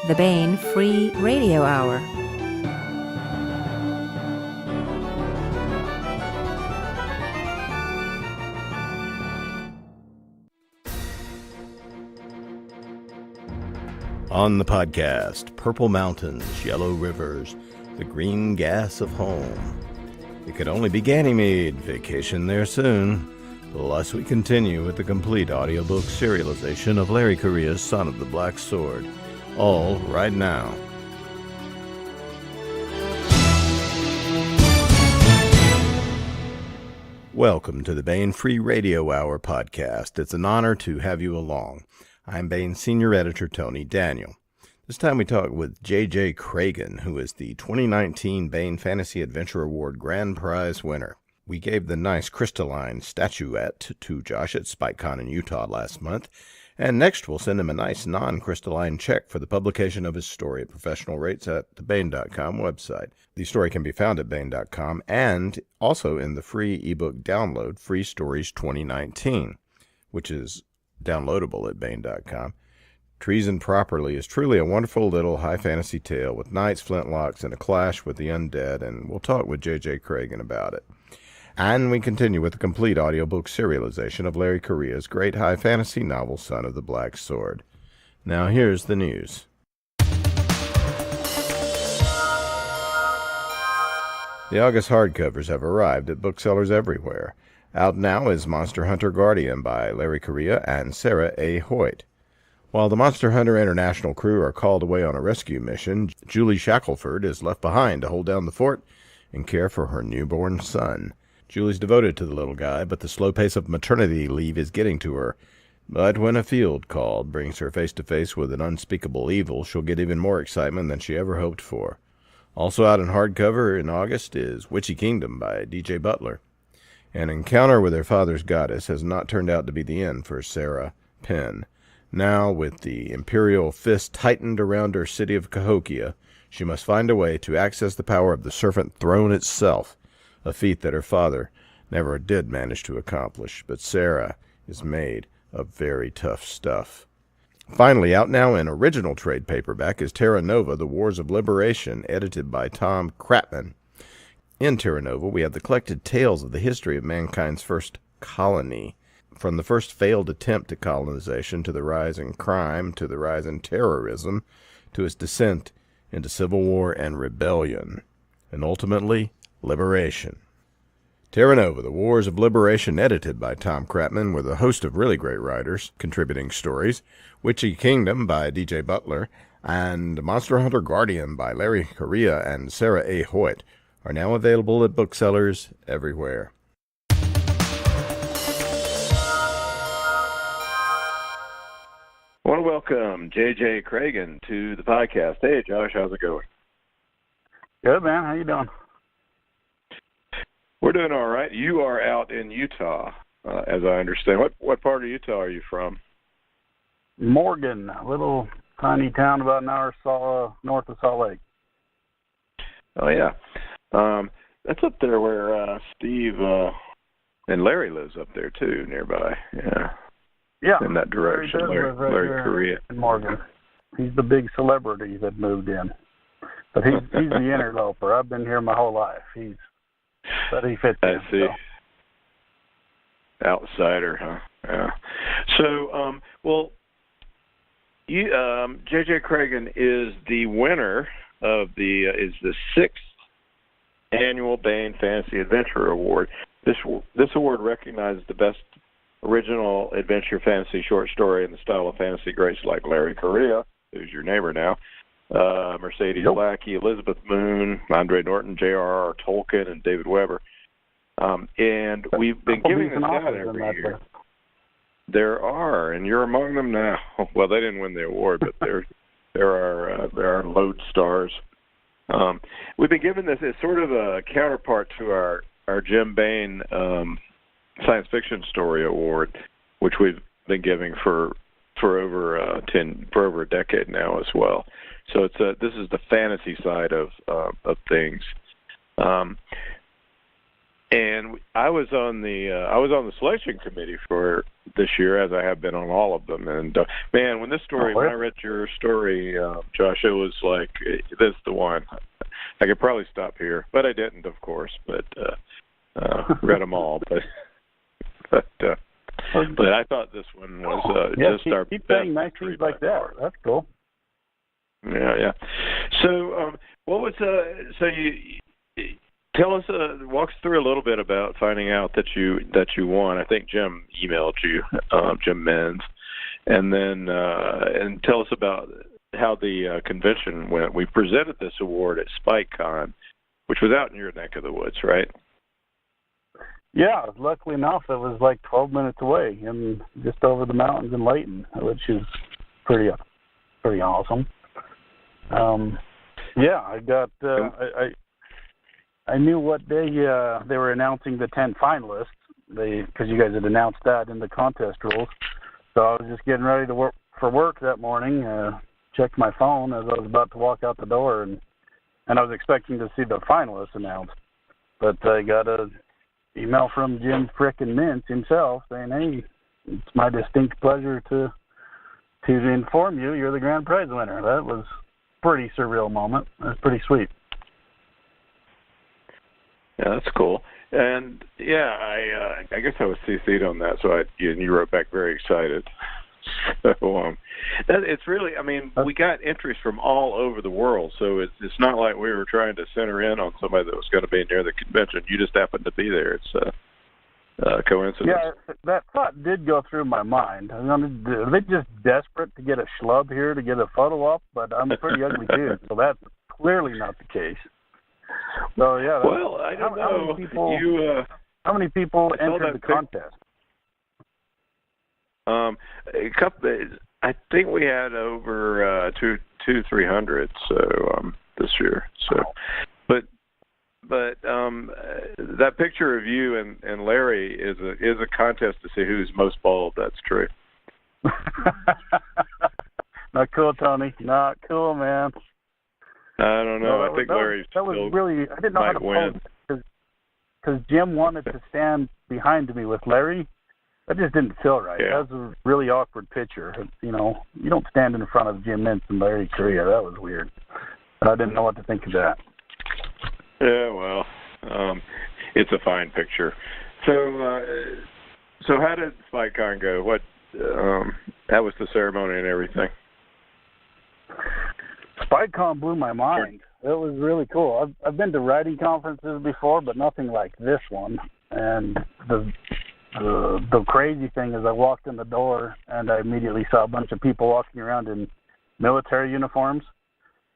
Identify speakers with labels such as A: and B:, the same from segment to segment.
A: the Baen Free Radio Hour.
B: On the podcast, Purple Mountains, Yellow Rivers, the green gas of home. It could only be Ganymede, vacation there soon. Plus, we continue with the complete audiobook serialization of Larry Correa's Son of the Black Sword. All right now. Welcome to the Baen Free Radio Hour podcast. It's an honor to have you along. I'm Baen Senior Editor Tony Daniel. This time we talk with J.J. Cragun, who is the 2019 Baen Fantasy Adventure Award Grand Prize winner. We gave the nice crystalline statuette to Josh at SpikeCon in Utah last month, and next we'll send him a nice non-crystalline check for the publication of his story at professional rates at the Baen.com website. The story can be found at Baen.com and also in the free ebook download, Free Stories 2019, which is downloadable at Baen.com. Treason Properly is truly a wonderful little high fantasy tale with knights, flintlocks, and a clash with the undead, and we'll talk with J.J. Cragun about it. And we continue with the complete audiobook serialization of Larry Correa's great high fantasy novel, Son of the Black Sword. Now here's the news. The August hardcovers have arrived at booksellers everywhere. Out now is Monster Hunter Guardian by Larry Correa and Sarah A. Hoyt. While the Monster Hunter International crew are called away on a rescue mission, Julie Shackelford is left behind to hold down the fort and care for her newborn son. Julie's devoted to the little guy, but the slow pace of maternity leave is getting to her. But when a field call brings her face to face with an unspeakable evil, she'll get even more excitement than she ever hoped for. Also out in hardcover in August is Witchy Kingdom by D.J. Butler. An encounter with her father's goddess has not turned out to be the end for Sarah Penn. Now, with the Imperial fist tightened around her city of Cahokia, she must find a way to access the power of the Serpent Throne itself, a feat that her father never did manage to accomplish, but Sarah is made of very tough stuff. Finally, out now in original trade paperback is Terra Nova, The Wars of Liberation, edited by Tom Kratman. In Terra Nova, we have the collected tales of the history of mankind's first colony, from the first failed attempt at colonization to the rise in crime, to the rise in terrorism, to its descent into civil war and rebellion, and ultimately, liberation. Terra Nova, The Wars of Liberation, edited by Tom Kratman, with a host of really great writers contributing stories, Witchy Kingdom by D.J. Butler, and Monster Hunter Guardian by Larry Correa and Sarah A. Hoyt, are now available at booksellers everywhere.
C: I want to welcome J.J. Cragun to the podcast. Hey, Josh, how's it going?
D: Good, man. How you doing?
C: We're doing all right. You are out in Utah, as I understand. What part of Utah are you from?
D: Morgan, a little tiny town about an hour north of Salt Lake.
C: Oh, yeah. That's up there where Steve and Larry lives up there, too, nearby. Yeah.
D: Yeah.
C: In that direction, Larry Correa.
D: In Morgan. He's the big celebrity that moved in. But he's the interloper. I've been here my whole life. But he fits in.
C: I see. So. Outsider, huh? Yeah. So, J.J. Cragun is the winner of the sixth annual Baen Fantasy Adventure Award. This award recognizes the best original adventure fantasy short story in the style of fantasy greats like Larry Correa, who's your neighbor now, Mercedes Lackey, Elizabeth Moon, Andre Norton, J.R.R. Tolkien, and David Weber. And we've been giving this out every year. There are, and you're among them now. Well, they didn't win the award, but there are lodestars. We've been giving this as sort of a counterpart to our Jim Baen Science Fiction Story Award, which we've been giving for over a decade now as well. So this is the fantasy side of things. and I was on the selection committee for this year, as I have been on all of them. And man, when I read your story, Josh, it was like, this is the one. I could probably stop here, but I didn't, of course. But read them all. But I thought this one was just our
D: keep
C: best
D: saying nice things like that. That's cool.
C: Yeah. So, what was so you tell us? Walk us through a little bit about finding out that you won. I think Jim emailed you, Jim Menz, and then and tell us about how the convention went. We presented this award at SpikeCon, which was out in your neck of the woods, right?
D: Yeah, luckily enough, it was like 12 minutes away, and just over the mountains in Layton, which is pretty awesome. Yeah, I got. I knew what day they were announcing the 10 finalists, because you guys had announced that in the contest rules. So I was just getting ready to for work that morning. Checked my phone as I was about to walk out the door, and I was expecting to see the finalists announced, but I got a email from Jim frickin' Mintz himself saying, "Hey, it's my distinct pleasure to inform you you're the grand prize winner." That was a pretty surreal moment. It was pretty sweet.
C: Yeah, that's cool. And yeah, I guess I was CC'd on that, so you wrote back very excited. So it's really, I mean, we got entries from all over the world, so it's not like we were trying to center in on somebody that was going to be near the convention. You just happened to be there. It's a coincidence.
D: Yeah, that thought did go through my mind. I mean, are they just desperate to get a schlub here to get a photo op? But I'm a pretty ugly dude, so that's clearly not the case. So yeah.
C: Well, I don't know.
D: How many people entered the contest?
C: A couple. I think we had over 300. So this year. So, but that picture of you and Larry is a contest to see who's most bald. That's true.
D: Not cool, Tony. Not cool, man.
C: I don't know. I think Larry
D: was really. I didn't know how to
C: win
D: because Jim wanted to stand behind me with Larry. That just didn't feel right.
C: Yeah.
D: That was a really awkward picture. You know, you don't stand in front of Jim Mintz and Larry Correa. That was weird. I didn't know what to think of that.
C: Yeah, well, it's a fine picture. So how did SpikeCon go? What? How was the ceremony and everything? SpikeCon
D: blew my mind. It was really cool. I've been to writing conferences before, but nothing like this one. And the crazy thing is I walked in the door and I immediately saw a bunch of people walking around in military uniforms.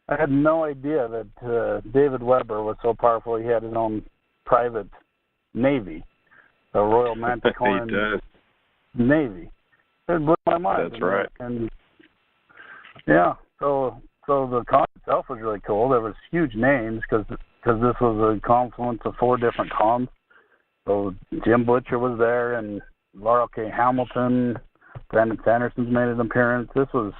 D: I had no idea that David Weber was so powerful he had his own private Navy, the Royal Manticoran Navy. It blew my mind.
C: That's right.
D: And yeah, so the con itself was really cool. There was huge names because this was a confluence of 4 different cons. So Jim Butcher was there, and Laurel K. Hamilton, Brandon Sanderson's made an appearance. This was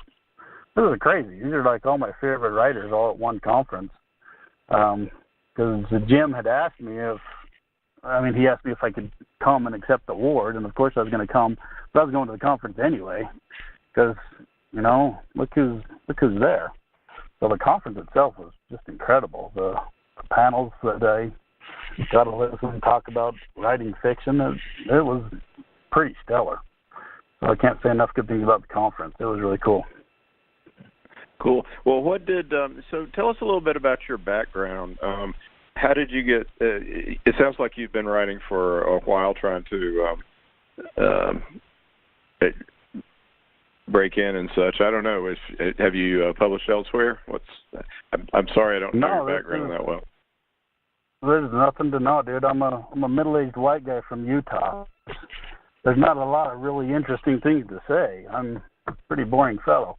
D: crazy. These are like all my favorite writers all at one conference. Because Jim had asked me he asked me if I could come and accept the award, and of course I was going to come, but I was going to the conference anyway, because, you know, look who's there. So the conference itself was just incredible. The panels that I got to listen and talk about writing fiction, it was pretty stellar. So I can't say enough good things about the conference. It was really cool.
C: Cool. Well, what did so tell us a little bit about your background. How did you get? It sounds like you've been writing for a while, trying to break in and such. I don't know. Have you published elsewhere? I'm sorry, I don't know your background that well.
D: There's nothing to know, dude. I'm a middle-aged white guy from Utah. There's not a lot of really interesting things to say. I'm a pretty boring fellow.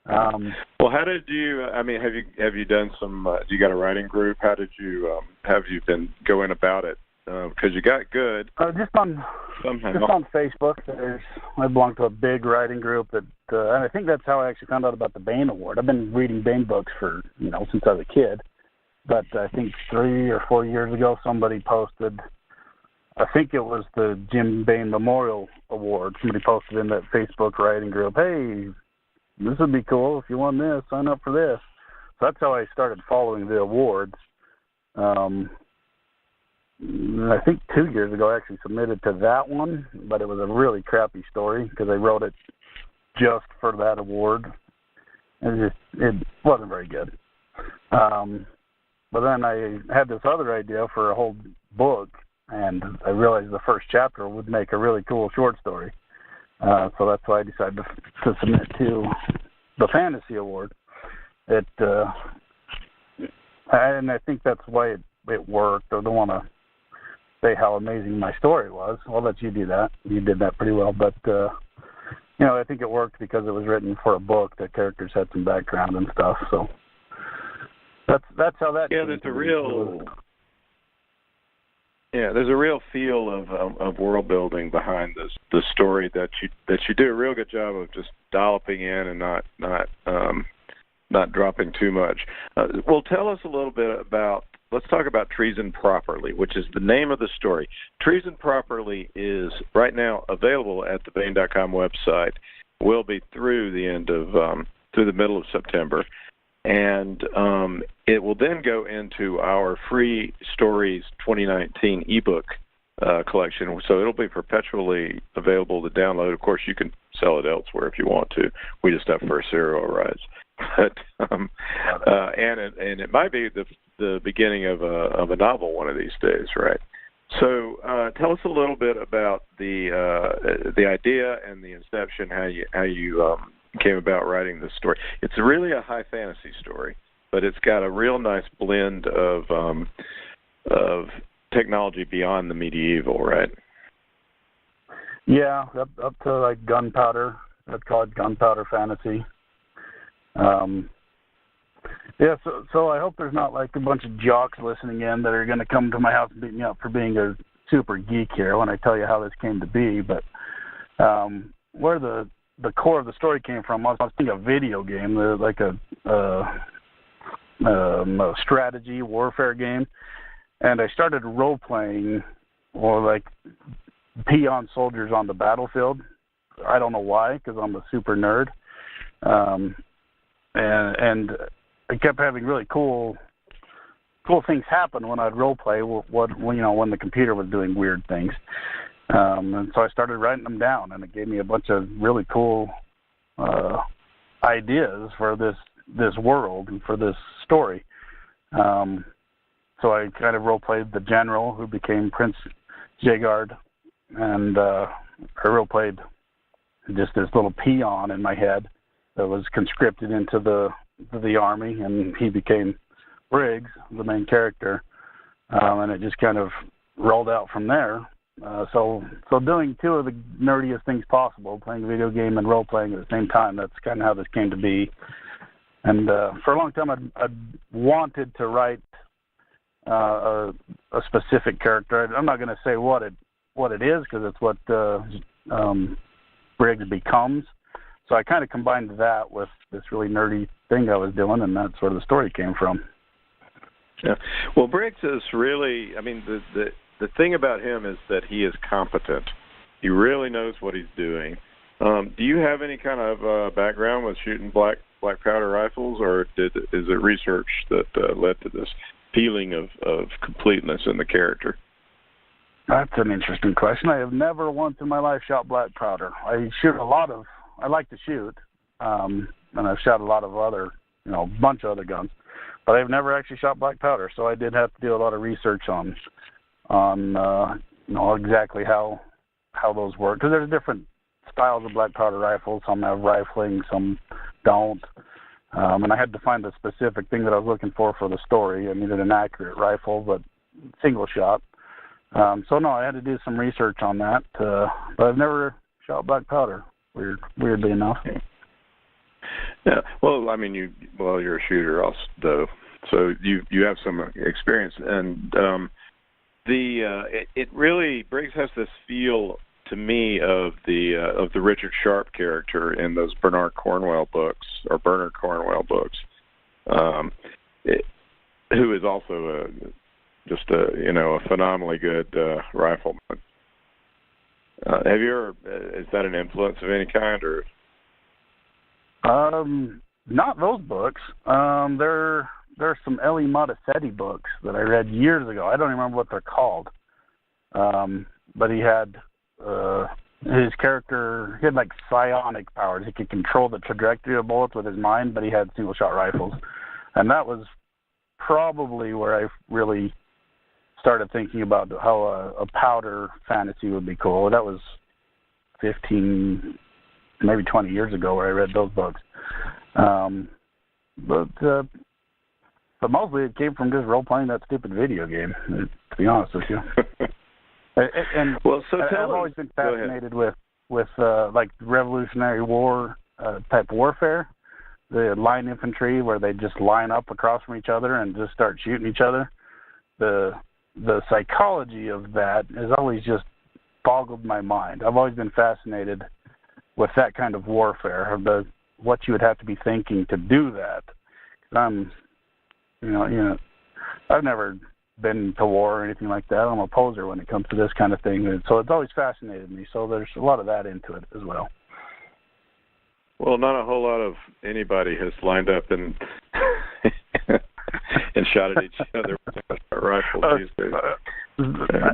C: Well, how did you? I mean, have you done some? You got a writing group? How did you? Have you been going about it? Because you got good.
D: Just on Facebook. I belong to a big writing group and I think that's how I actually found out about the Baen Award. I've been reading Baen books since I was a kid, but I think 3 or 4 years ago somebody posted I think it was the Jim Baen Memorial Award. Somebody posted in that Facebook writing group, hey, this would be cool. If you won this, sign up for this. So that's how I started following the awards. I think 2 years ago I actually submitted to that one, but it was a really crappy story because I wrote it just for that award. It wasn't very good. But then I had this other idea for a whole book, and I realized the first chapter would make a really cool short story. So that's why I decided to submit to the Fantasy Award. And I think that's why it worked. I don't want to say how amazing my story was. I'll let you do that. You did that pretty well. But, I think it worked because it was written for a book. The characters had some background and stuff. So that's how that.
C: Yeah, there's a real feel of world building behind the story that you do a real good job of just dolloping in and not dropping too much. Well, tell us a little bit about. Let's talk about Treason Properly, which is the name of the story. Treason Properly is right now available at the Baen.com website. Will be through the middle of September. And it will then go into our Free Stories 2019 ebook collection. So it'll be perpetually available to download. Of course, you can sell it elsewhere if you want to. We just have first serial rights. But and it might be the beginning of a novel one of these days, right? So tell us a little bit about the idea and the inception, how you came about writing this story. It's really a high fantasy story, but it's got a real nice blend of technology beyond the medieval, right?
D: Yeah, up to like gunpowder. I'd call it gunpowder fantasy. So I hope there's not like a bunch of jocks listening in that are going to come to my house and beat me up for being a super geek here when I tell you how this came to be. But where the core of the story came from, I was thinking a video game, like a strategy warfare game, and I started role playing or like peon soldiers on the battlefield. I don't know why, because I'm a super nerd, and I kept having really cool things happen when I'd role play. When the computer was doing weird things. And so I started writing them down, and it gave me a bunch of really cool ideas for this world and for this story. So I kind of role-played the general who became Prince Jagard, and I role-played just this little peon in my head that was conscripted into the army, and he became Briggs, the main character, and it just kind of rolled out from there. So doing two of the nerdiest things possible, playing a video game and role-playing at the same time, that's kind of how this came to be. And for a long time, I'd wanted to write a specific character. I'm not going to say what it is, because it's what Briggs becomes. So I kind of combined that with this really nerdy thing I was doing, and that's where the story came from.
C: Yeah. Well, Briggs is really, I mean, the thing about him is that he is competent. He really knows what he's doing. Do you have any kind of background with shooting black powder rifles, or is it research that led to this feeling of completeness in the character?
D: That's an interesting question. I have never once in my life shot black powder. I like to shoot, and I've shot a lot of other, bunch of other guns, but I've never actually shot black powder. So I did have to do a lot of research on exactly how those work, because there's different styles of black powder rifles. Some have rifling, some don't, and I had to find a specific thing that I was looking for the story. I needed an accurate rifle, but single shot. So no, I had to do some research on that, but I've never shot black powder. Weirdly enough.
C: Yeah. Well, I mean, you're a shooter also, though, so you have some experience, and it really Briggs has this feel to me of the Richard Sharp character in those Bernard Cornwell books, who is also just a phenomenally good rifleman. Have you ever? Is that an influence of any kind, or?
D: Not those books. There's some Eli Modacetti books that I read years ago. I don't even remember what they're called. But he had his character. He had like psionic powers. He could control the trajectory of bullets with his mind, but he had single shot rifles, and that was probably where I really started thinking about how a powder fantasy would be cool. That was 15, maybe 20 years ago where I read those books. But mostly it came from just role-playing that stupid video game, to be honest with you. And
C: well, so
D: I've always been fascinated with like Revolutionary War type warfare, the line infantry where they just line up across from each other and just start shooting each other. The psychology of that has always just boggled my mind. I've always been fascinated with that kind of warfare, of what you would have to be thinking to do that. I'm, I've never been to war or anything like that. I'm a poser when it comes to this kind of thing, and so it's always fascinated me. So there's a lot of that into it as well.
C: Well, not a whole lot of anybody has lined up and and shot at each other with rifles these days.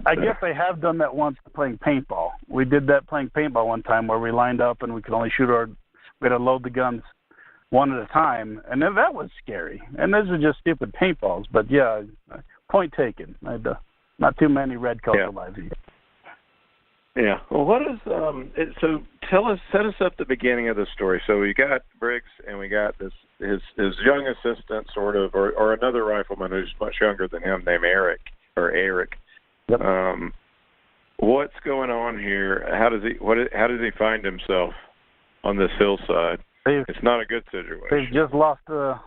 D: I guess I have done that once playing paintball. We did that playing paintball one time where we lined up and we could only we had to load the guns one at a time, and then that was scary. And those are just stupid paintballs. But yeah, point taken. Not too many red culture lives either.
C: Yeah. Well, what is so? Set us up the beginning of the story. So we got Briggs, and we got his young assistant, sort of, or another rifleman who's much younger than him, named Eric.
D: Yep.
C: What's going on here? How does he find himself on this hillside? It's not a good situation.
D: They've just lost a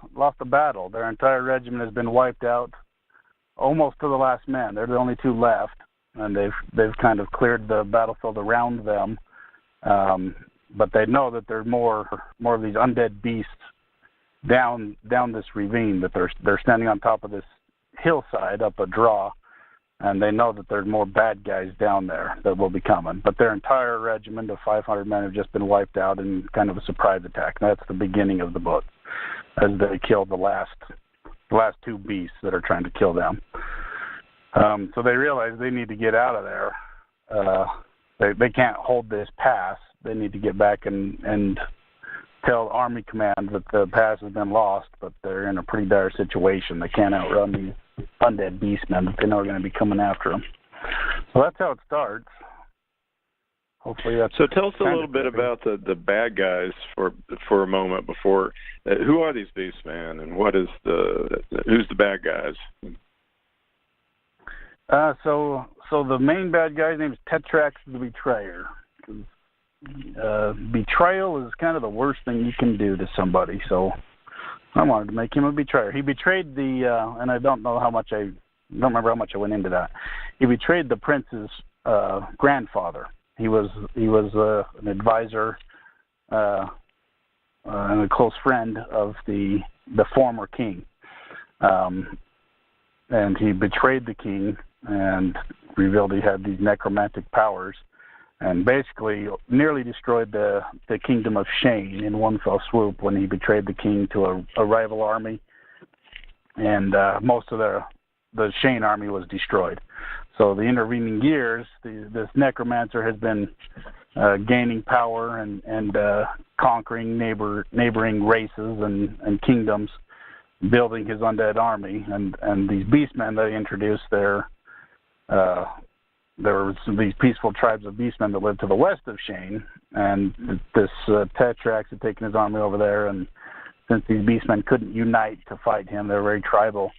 D: battle. Their entire regiment has been wiped out, almost to the last man. They're the only two left, and they've kind of cleared the battlefield around them. But they know that there's more of these undead beasts down this ravine. That they're standing on top of this hillside up a draw, and they know that there's more bad guys down there that will be coming. But their entire regiment of 500 men have just been wiped out in kind of a surprise attack. And that's the beginning of the book, as they kill the last two beasts that are trying to kill them. So they realize they need to get out of there. They can't hold this pass. They need to get back and tell Army Command that the pass has been lost, but they're in a pretty dire situation. They can't outrun these undead beastmen that they know are going to be coming after them. So that's how it starts. Hopefully that's...
C: So tell us a little bit about the bad guys for a moment before... who are these beastmen, and who's the bad guys?
D: So the main bad guy's name is Tetrax the Betrayer. Betrayal is kind of the worst thing you can do to somebody, so I wanted to make him a betrayer. He betrayed and I don't remember how much I went into that. He betrayed the prince's grandfather. He was an advisor and a close friend of the former king, and he betrayed the king and revealed he had these necromantic powers, and basically nearly destroyed the kingdom of Shane in one fell swoop when he betrayed the king to a rival army, and most of the Shane army was destroyed. So the intervening years, this necromancer has been gaining power and conquering neighboring races and kingdoms, building his undead army, and these beastmen that he introduced there were these peaceful tribes of beastmen that lived to the west of Shane, and this Tetrax had taken his army over there, and since these beastmen couldn't unite to fight him, they were very tribal,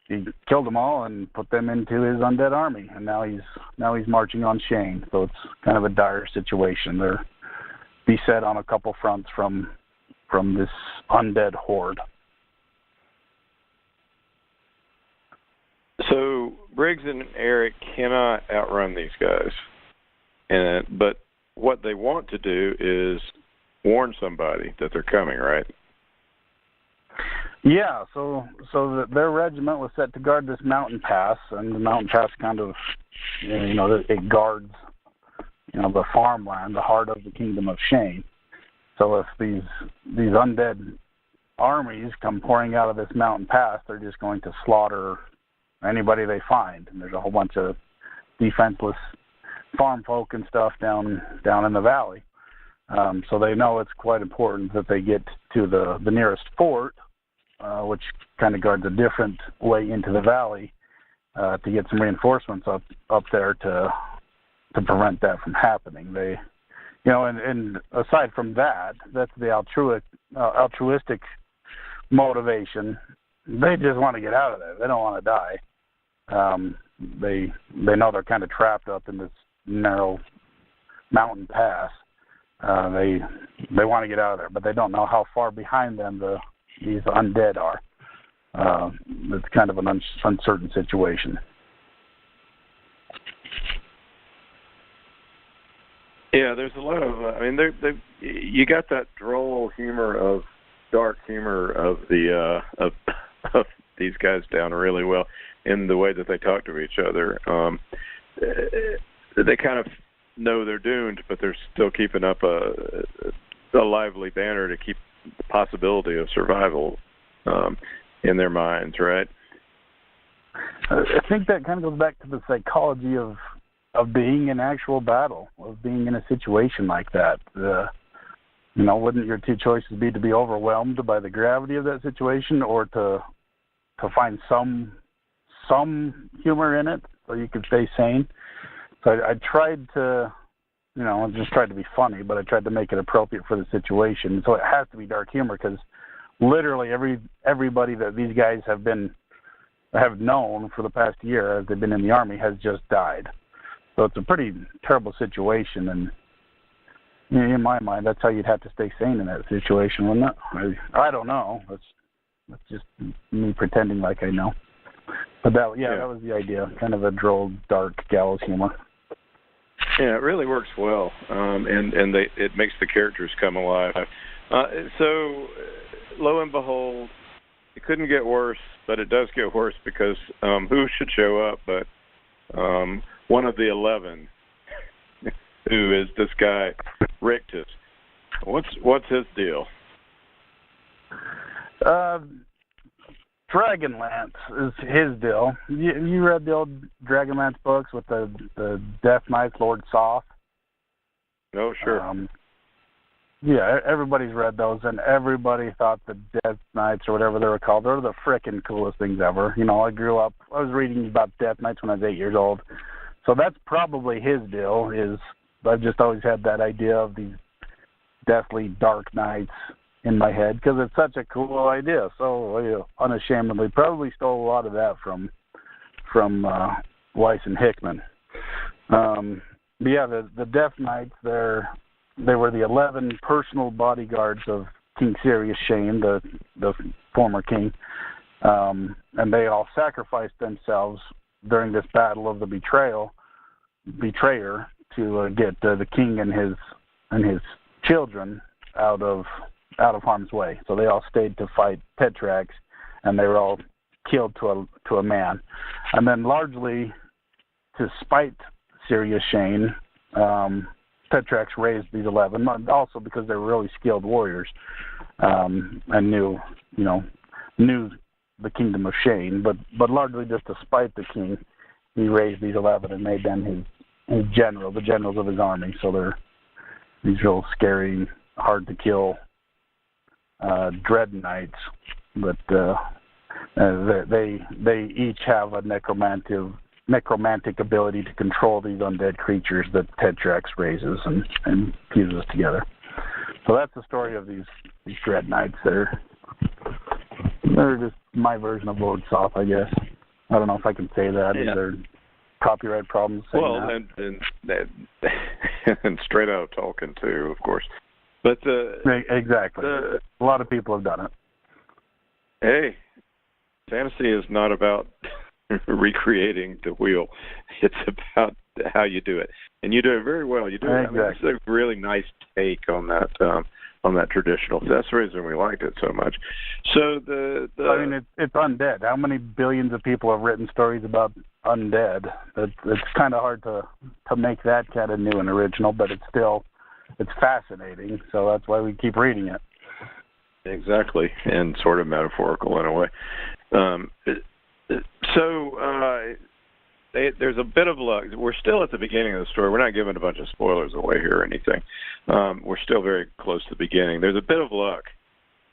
D: he killed them all and put them into his undead army, and now he's marching on Shane. So it's kind of a dire situation. They're beset on a couple fronts from this undead horde.
C: So Briggs and Eric cannot outrun these guys, but what they want to do is warn somebody that they're coming, right?
D: Yeah, their regiment was set to guard this mountain pass, and the mountain pass kind of, it guards, the farmland, the heart of the Kingdom of Shane. So if these undead armies come pouring out of this mountain pass, they're just going to slaughter anybody they find. And there's a whole bunch of defenseless farm folk and stuff down in the valley. So they know it's quite important that they get to the nearest fort, which kind of guards a different way into the valley, to get some reinforcements up there to prevent that from happening. They, and aside from that, that's the altruistic motivation. They just want to get out of there. They don't want to die. They know they're kind of trapped up in this narrow mountain pass. They want to get out of there, but they don't know how far behind them these undead are. It's kind of an uncertain situation.
C: Yeah, there's a lot of. You got that droll humor dark humor of the of these guys down really well in the way that they talk to each other. They kind of know they're doomed, but they're still keeping up a lively banner to keep the possibility of survival in their minds, right?
D: I think that kind of goes back to the psychology of being in actual battle, of being in a situation like that. Wouldn't your two choices be to be overwhelmed by the gravity of that situation, or to find some humor in it so you could stay sane? So I tried to, just tried to be funny, but I tried to make it appropriate for the situation. So it has to be dark humor, because literally everybody that these guys have known for the past year as they've been in the Army has just died. So it's a pretty terrible situation, and in my mind, that's how you'd have to stay sane in that situation, wouldn't it? I don't know. That's just me pretending like I know. But that was the idea, kind of a droll, dark gallows humor.
C: Yeah, it really works well, and it makes the characters come alive. So, lo and behold, it couldn't get worse, but it does get worse, because who should show up but one of the 11, who is this guy Rictus. What's his deal?
D: Dragonlance is his deal. You read the old Dragonlance books with the Death Knights, Lord Soth?
C: Oh, sure.
D: Yeah, everybody's read those, and everybody thought the Death Knights, or whatever they were called, they're the frickin' coolest things ever. I was reading about Death Knights when I was 8 years old. So that's probably his deal. I've just always had that idea of these deathly dark knights in my head, because it's such a cool idea. So unashamedly, probably stole a lot of that from Weiss and Hickman. But yeah, the Death Knights, they were the 11 personal bodyguards of King Sirius Shane, the former king, and they all sacrificed themselves during this battle of the betrayer to get the king and his children out of harm's way. So they all stayed to fight Petrax, and they were all killed to a man. And then, largely to spite Sirius Shane, Petrax raised these 11, also because they were really skilled warriors, and knew the Kingdom of Shane, but largely just to spite the king, he raised these 11 and made them his the generals of his army. So they're these real scary, hard to kill dread knights, but they each have a necromantic ability to control these undead creatures that Petrax raises and fuses together. So that's the story of these dread knights. They're just my version of Lord Soth, I guess. I don't know if I can say that. Yeah. There copyright problems?
C: And straight out of Tolkien too, of course. But
D: exactly, a lot of people have done it.
C: Hey, fantasy is not about recreating the wheel; it's about how you do it, and you do it very well. You do it.
D: Exactly.
C: It's a really nice take on on that traditional. That's the reason we liked it so much. So
D: I mean, it's undead. How many billions of people have written stories about undead? It's kind of hard to make that kind of new and original, but it's fascinating. So that's why we keep reading it.
C: Exactly, and sort of metaphorical in a way. There's a bit of luck. We're still at the beginning of the story. We're not giving a bunch of spoilers away here or anything. We're still very close to the beginning. There's a bit of luck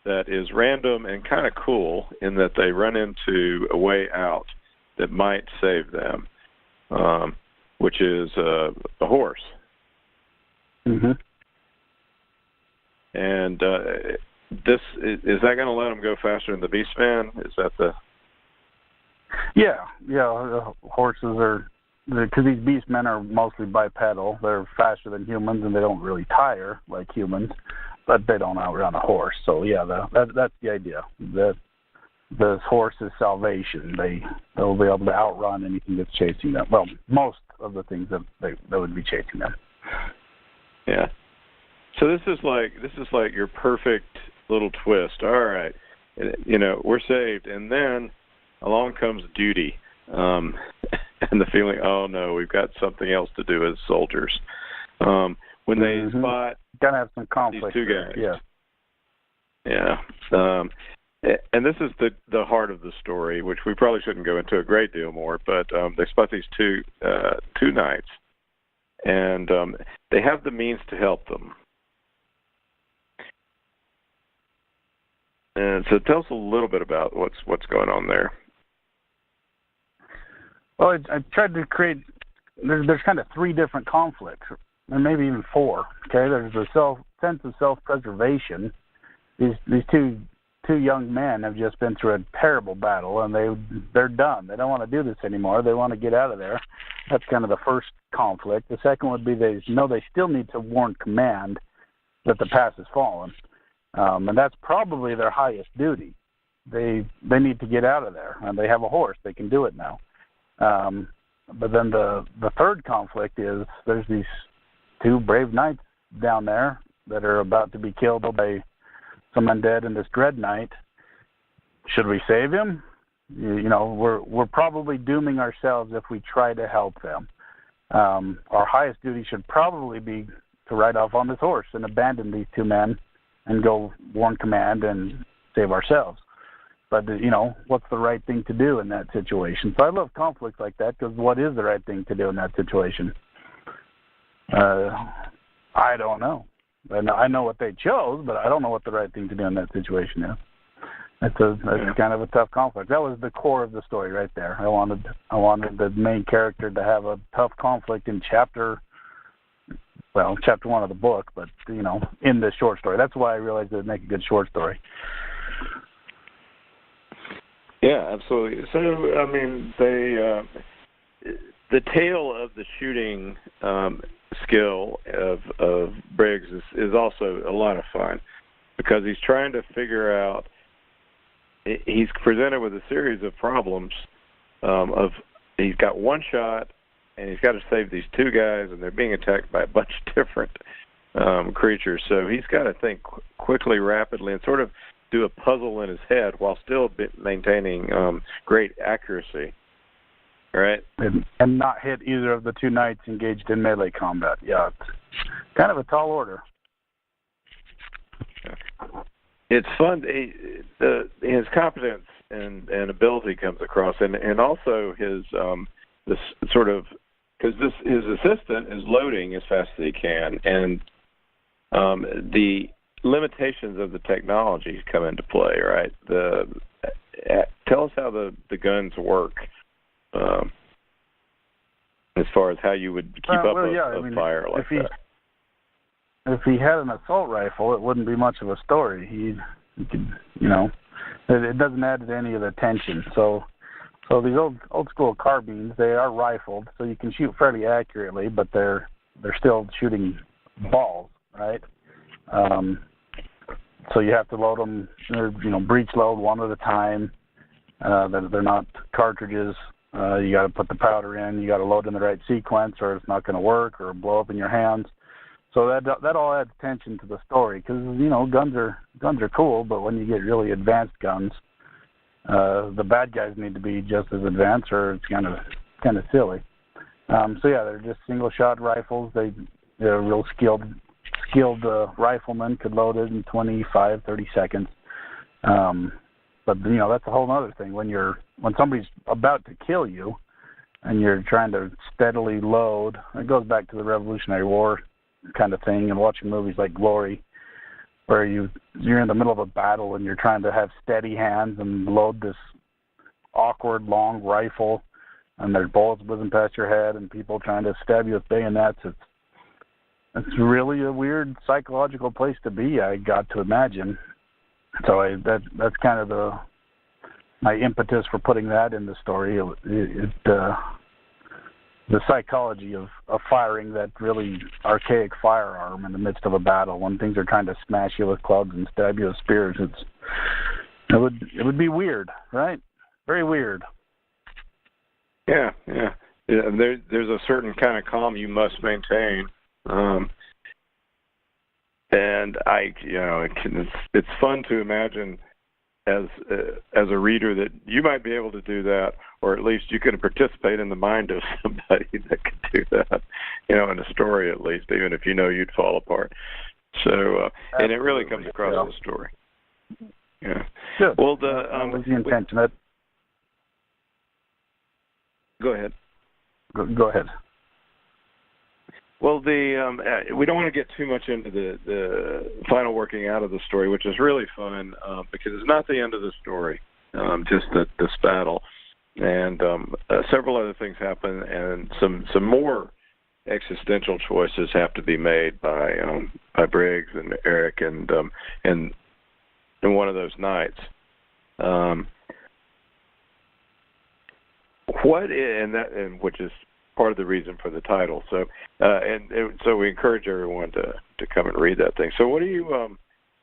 C: that is random and kind of cool in that they run into a way out that might save them, which is a horse.
D: Mm-hmm.
C: And this is that going to let them go faster than the Beastman? Is that the...
D: Yeah. Horses are, because these beastmen are mostly bipedal. They're faster than humans, and they don't really tire like humans, but they don't outrun a horse. So yeah, that's the idea. That the horse is salvation. They'll be able to outrun anything that's chasing them. Well, most of the things that would be chasing them.
C: Yeah. So this is like your perfect little twist. All right, we're saved, and then along comes duty, and the feeling, oh no, we've got something else to do as soldiers. When they spot,
D: gotta have some conflict.
C: These two guys,
D: yeah.
C: And this is the heart of the story, which we probably shouldn't go into a great deal more. But they spot these two knights, and they have the means to help them. And so tell us a little bit about what's going on there.
D: Well, I tried to create. There's kind of three different conflicts, or maybe even four. Okay, there's the sense of self-preservation. These two young men have just been through a terrible battle, and they're done. They don't want to do this anymore. They want to get out of there. That's kind of the first conflict. The second would be they still need to warn command that the pass has fallen, and that's probably their highest duty. They need to get out of there, and they have a horse. They can do it now. But then the third conflict is there's these two brave knights down there that are about to be killed by some undead in this dread knight. Should we save him? We're probably dooming ourselves if we try to help them. Our highest duty should probably be to ride off on this horse and abandon these two men and go warn command and save ourselves. But, what's the right thing to do in that situation? So I love conflicts like that, because what is the right thing to do in that situation? I don't know. I know what they chose, but I don't know what the right thing to do in that situation is. That's kind of a tough conflict. That was the core of the story right there. I wanted the main character to have a tough conflict in chapter 1 of the book, but, in the short story. That's why I realized it would make a good short story.
C: Yeah, absolutely. So, I mean, the tale of the shooting skill of Briggs is also a lot of fun, because he's trying to figure out. He's presented with a series of problems. He's got one shot, and he's got to save these two guys, and they're being attacked by a bunch of different creatures. So he's got to think quickly, rapidly, and sort of do a puzzle in his head while still maintaining great accuracy, right?
D: And not hit either of the two knights engaged in melee combat. Yeah, it's kind of a tall order.
C: It's fun. His competence and ability comes across, and also his this sort of, because his assistant is loading as fast as he can, and the limitations of the technology come into play, right? Tell us how the guns work, as far as how you would keep up a fire like that.
D: If he had an assault rifle, it wouldn't be much of a story. He could, it doesn't add to any of the tension. So these old school carbines, they are rifled, so you can shoot fairly accurately, but they're still shooting balls, right? So you have to load them, breech load one at a time. They're not cartridges. You got to put the powder in. You got to load in the right sequence, or it's not going to work, or blow up in your hands. So that all adds tension to the story because guns are cool, but when you get really advanced guns, the bad guys need to be just as advanced, or it's kind of silly. So yeah, they're just single shot rifles. They're real skilled riflemen could load it in 25, 30 seconds. But that's a whole other thing when somebody's about to kill you and you're trying to steadily load. It goes back to the Revolutionary War kind of thing, and watching movies like Glory, where you're in the middle of a battle and you're trying to have steady hands and load this awkward long rifle, and there's bullets whizzing past your head and people trying to stab you with bayonets. It's really a weird psychological place to be, I got to imagine. So that's kind of my impetus for putting that in the story. The psychology of firing that really archaic firearm in the midst of a battle when things are trying to smash you with clubs and stab you with spears. It would be weird, right? Very weird.
C: Yeah. There's a certain kind of calm you must maintain, and it's fun to imagine as a reader that you might be able to do that, or at least you can participate in the mind of somebody that could do that, in a story at least, even if you'd fall apart. So, and it really comes across in the story. Yeah.
D: Good.
C: Well,
D: that was the intention.
C: Go ahead.
D: Go ahead.
C: Well, we don't want to get too much into the final working out of the story, which is really fun because it's not the end of the story, just this battle, and several other things happen, and some more existential choices have to be made by Briggs and Eric, and in one of those nights. Which is part of the reason for the title. So, so we encourage everyone to come and read that thing. So, what are you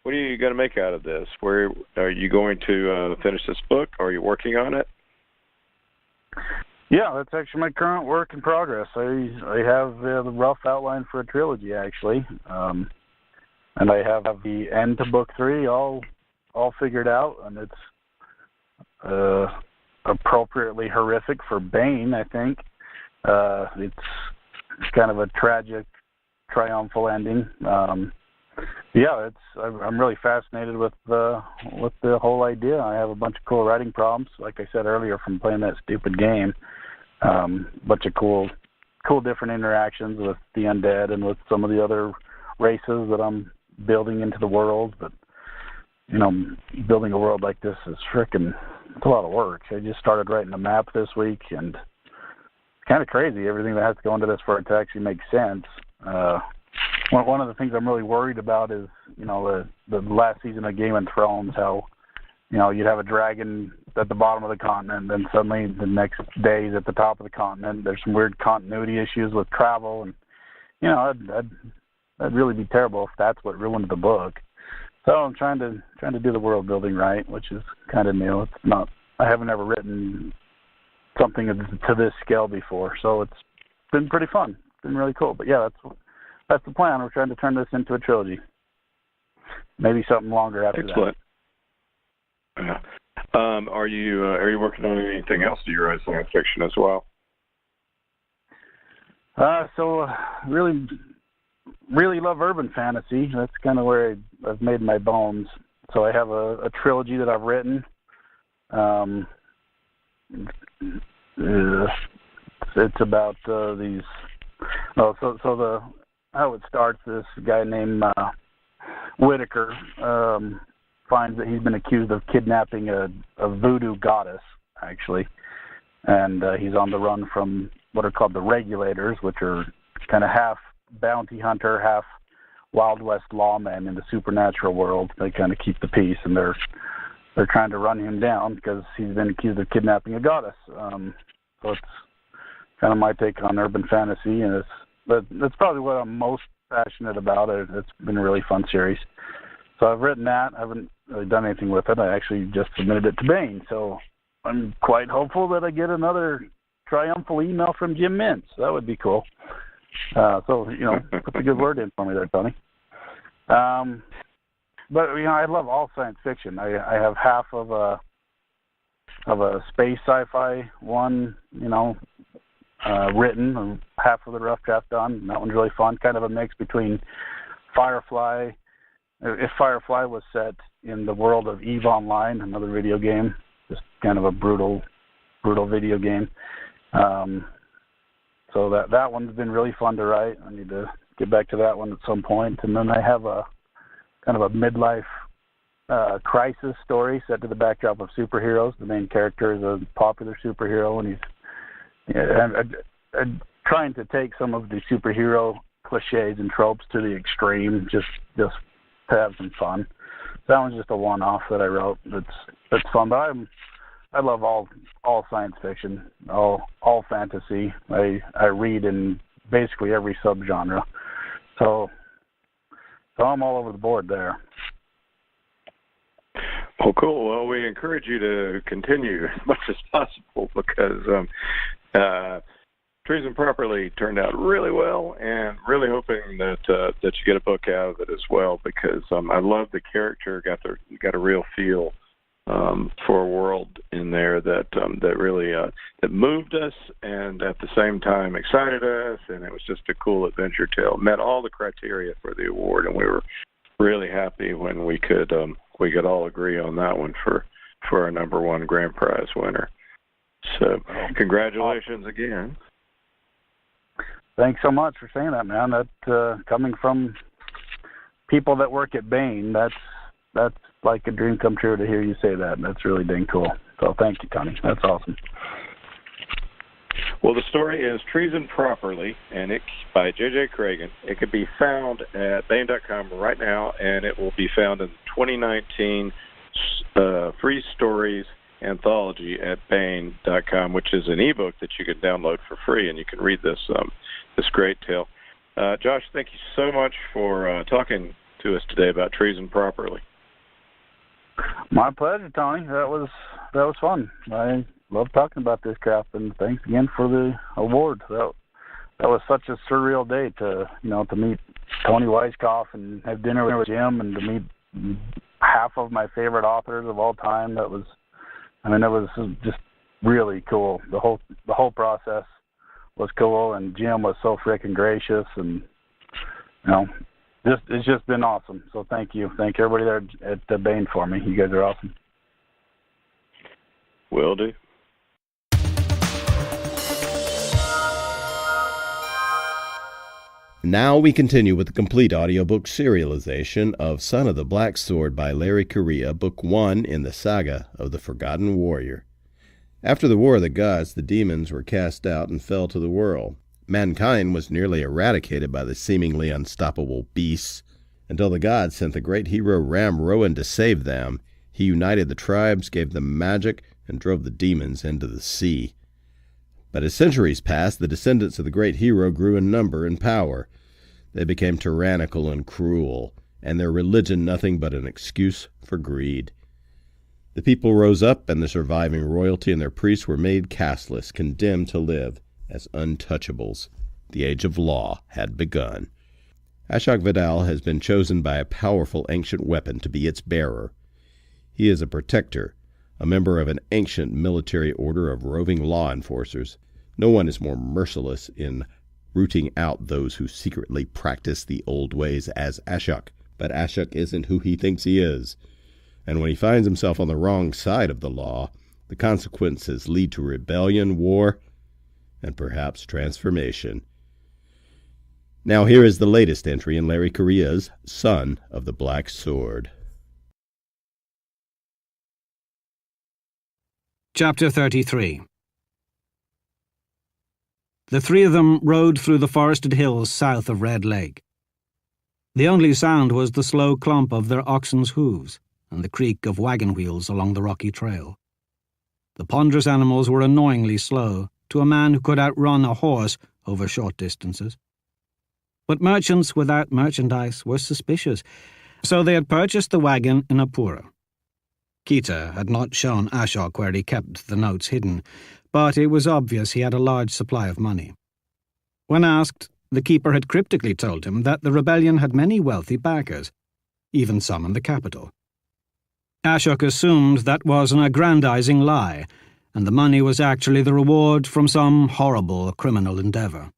C: going to make out of this? Where are you going to finish this book? Are you working on it?
D: Yeah, that's actually my current work in progress. I have the rough outline for a trilogy actually, and I have the end to book 3 all figured out, and it's appropriately horrific for Baen, I think. It's kind of a tragic, triumphal ending. I'm really fascinated with the whole idea. I have a bunch of cool writing problems, like I said earlier, from playing that stupid game. Bunch of cool different interactions with the undead and with some of the other races that I'm building into the world. But building a world like this is it's a lot of work. I just started writing a map this week, and it's kind of crazy, everything that has to go into this for it to actually make sense. One of the things I'm really worried about is, the last season of Game of Thrones, how, you'd have a dragon at the bottom of the continent, and then suddenly the next day he's at the top of the continent. There's some weird continuity issues with travel, and, that'd really be terrible if that's what ruined the book. So I'm trying to do the world building right, which is kind of new. I haven't ever written something to this scale before, so it's been pretty fun. It's been really cool. But yeah, that's the plan. We're trying to turn this into a trilogy. Maybe something longer after
C: Excellent. That. Yeah. Are you working on anything else? Do you write science fiction as well? Really love urban fantasy. That's kind of where I've made my bones. So I have a trilogy that I've written. It's about these. How it starts. This guy named Whitaker finds that he's been accused of kidnapping a voodoo goddess, actually, and he's on the run from what are called the Regulators, which are kind of half bounty hunter, half Wild West lawmen in the supernatural world. They kind of keep the peace, and they're trying to run him down because he's been accused of kidnapping a goddess. So it's kind of my take on urban fantasy, and that's probably what I'm most passionate about. It's been a really fun series. So I've written that. I haven't really done anything with it. I actually just submitted it to Baen, so I'm quite hopeful that I get another triumphal email from Jim Mintz. That would be cool.
D: So, put a good word in for me there, Tony. But, I love all science fiction. I have half of a space sci-fi one, written, and half of the rough draft done. And that one's really fun, kind of a mix between Firefly. If Firefly was set in the world of EVE Online, another video game, just kind of a brutal video game. So that one's been really fun to write. I need to get back to that one at some point. And then I have a kind of a midlife crisis story set to the backdrop of superheroes. The main character is a popular superhero, and he's trying to take some of the superhero cliches and tropes to the extreme, just to have some fun. That one's just a one-off that I wrote. That's fun, but I love all science fiction, all fantasy. I read in basically every subgenre, so I'm all over the board there.
C: Well, cool. Well, we encourage you to continue as much as possible because Treason Properly turned out really well, and really hoping that you get a book out of it as well, because I love the character, got a real feel for a world in there that really that moved us, and at the same time excited us, and it was just a cool adventure tale. Met all the criteria for the award, and we were really happy when we could all agree on that one for our number one grand prize winner. So congratulations again.
D: Thanks so much for saying that, man. That coming from people that work at Baen, that's like a dream come true to hear you say that. That's really dang cool. So thank you, Tony. That's awesome.
C: Well, the story is Treason Properly, and it's by J.J. Cragun. It can be found at Baen.com right now, and it will be found in the 2019 Free Stories Anthology at Baen.com, which is an ebook that you can download for free, and you can read this great tale. Josh, thank you so much for talking to us today about Treason Properly.
D: My pleasure, Tony. That was fun. I love talking about this crap, and thanks again for the award. That was such a surreal day to meet Tony Weisskopf and have dinner with Jim, and to meet half of my favorite authors of all time. That was just really cool. The whole process was cool, and Jim was so freaking gracious, and it's just been awesome. So thank you. Thank everybody there at the Baen for me. You guys are awesome.
C: Will do.
B: Now we continue with the complete audiobook serialization of Son of the Black Sword by Larry Correia, Book 1 in the saga of the Forgotten Warrior. After the War of the Gods, the demons were cast out and fell to the world. Mankind was nearly eradicated by the seemingly unstoppable beasts, until the gods sent the great hero Ram Rowan to save them. He united the tribes, gave them magic, and drove the demons into the sea. But as centuries passed, the descendants of the great hero grew in number and power. They became tyrannical and cruel, and their religion nothing but an excuse for greed. The people rose up, and the surviving royalty and their priests were made casteless, condemned to live as untouchables. The age of law had begun. Ashok Vidal has been chosen by a powerful ancient weapon to be its bearer. He is a protector, a member of an ancient military order of roving law enforcers. No one is more merciless in rooting out those who secretly practice the old ways as Ashok. But Ashok isn't who he thinks he is. And when he finds himself on the wrong side of the law, the consequences lead to rebellion, war, and perhaps transformation. Now here is the latest entry in Larry Correia's Son of the Black Sword.
E: Chapter 33. The three of them rode through the forested hills south of Red Lake. The only sound was the slow clomp of their oxen's hooves and the creak of wagon wheels along the rocky trail. The ponderous animals were annoyingly slow to a man who could outrun a horse over short distances. But merchants without merchandise were suspicious, so they had purchased the wagon in Apura. Kita had not shown Ashok where he kept the notes hidden, but it was obvious he had a large supply of money. When asked, The keeper had cryptically told him that the rebellion had many wealthy backers, even some in the capital. Ashok assumed that was an aggrandizing lie, and the money was actually the reward from some horrible criminal endeavor.